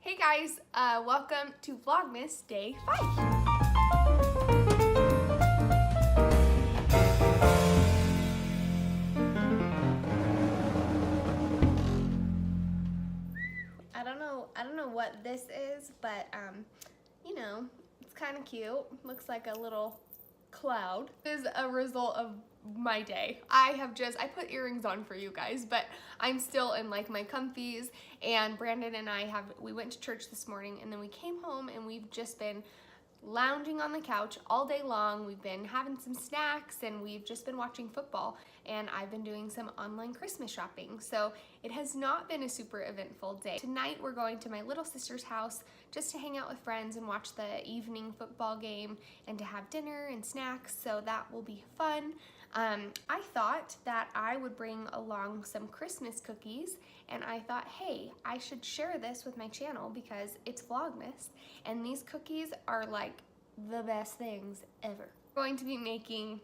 Hey guys, welcome to Vlogmas Day 5. I don't know what this is, but you know, it's kind of cute. Looks like a little cloud. This is a result of my day. I put earrings on for you guys, but I'm still in like my comfies, and Brandon and we went to church this morning, and then we came home and we've just been lounging on the couch all day long. We've been having some snacks and we've just been watching football, and I've been doing some online Christmas shopping. So it has not been a super eventful day. Tonight we're going to my little sister's house just to hang out with friends and watch the evening football game and to have dinner and snacks, so that will be fun. I thought that I would bring along some Christmas cookies, and I thought, hey, I should share this with my channel because it's Vlogmas, and these cookies are like the best things ever. We're going to be making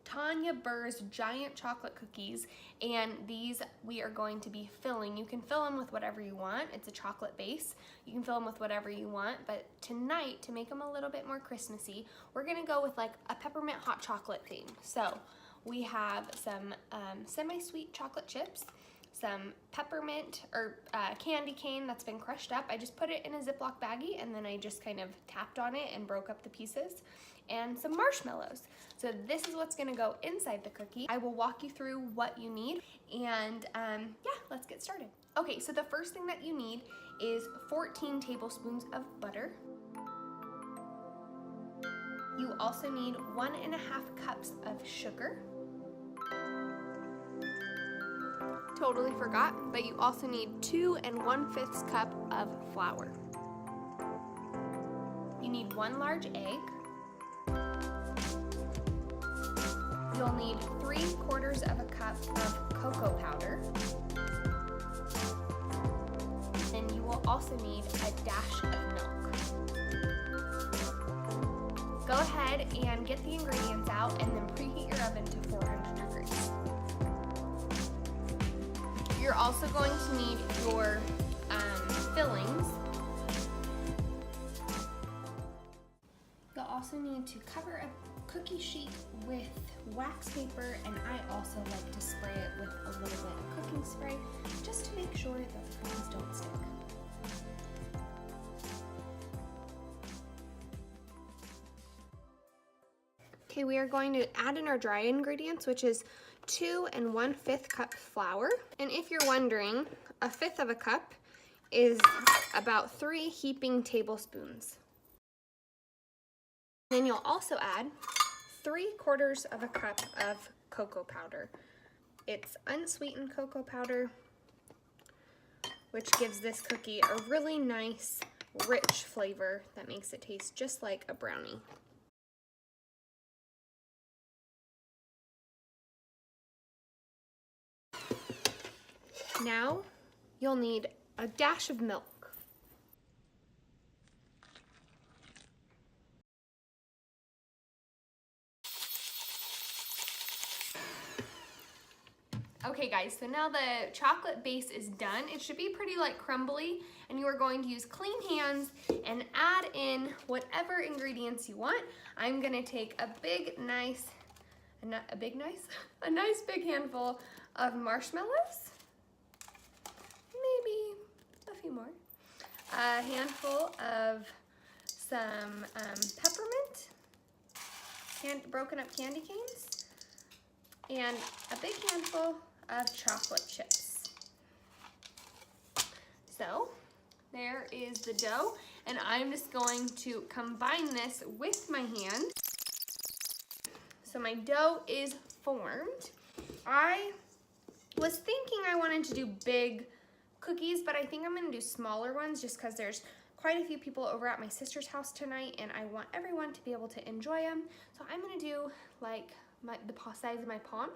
Tanya Burr's giant chocolate cookies, and these we are going to be filling. You can fill them with whatever you want. It's a chocolate base. You can fill them with whatever you want, but tonight, to make them a little bit more Christmassy, we're gonna go with like a peppermint hot chocolate theme. So we have some semi-sweet chocolate chips, some peppermint or candy cane that's been crushed up. I just put it in a Ziploc baggie, and then I just kind of tapped on it and broke up the pieces, and some marshmallows. So this is what's gonna go inside the cookie. I will walk you through what you need, and yeah, let's get started. Okay, so the first thing that you need is 14 tablespoons of butter. You also need 1.5 cups of sugar. Totally forgot, but you also need 2 1/5 cup of flour. You need 1 large egg. You'll need 3/4 of a cup of cocoa powder. And you will also need a dash of milk. Go ahead and get the ingredients out, and then preheat your oven to 400 degrees. You're also going to need your fillings. You'll also need to cover a cookie sheet with wax paper, and I also like to spray it with a little bit of cooking spray just to make sure that the cookies don't stick. Okay, we are going to add in our dry ingredients, which is 2 1/5 cup flour. And if you're wondering, 1/5 of a cup is about 3 heaping tablespoons. Then you'll also add 3/4 of a cup of cocoa powder. It's unsweetened cocoa powder, which gives this cookie a really nice, rich flavor that makes it taste just like a brownie. Now, you'll need a dash of milk. Okay guys, so now the chocolate base is done. It should be pretty like crumbly, and you are going to use clean hands and add in whatever ingredients you want. I'm gonna take a nice big handful of marshmallows. Maybe a few more. A handful of some peppermint, broken up candy canes, and a big handful of chocolate chips. So there is the dough, and I'm just going to combine this with my hand. So my dough is formed. I was thinking I wanted to do big cookies, but I think I'm gonna do smaller ones just because there's quite a few people over at my sister's house tonight, and I want everyone to be able to enjoy them. So I'm gonna do like the size of my palm.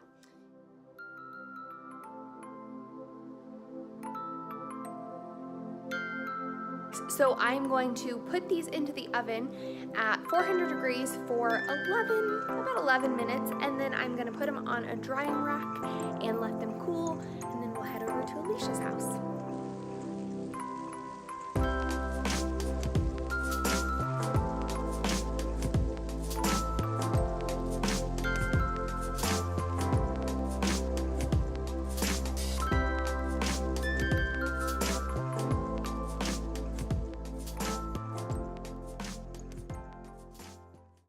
So I'm going to put these into the oven at 400 degrees for about 11 minutes, and then I'm gonna put them on a drying rack and let them cool, and then we'll head over to Alicia's house.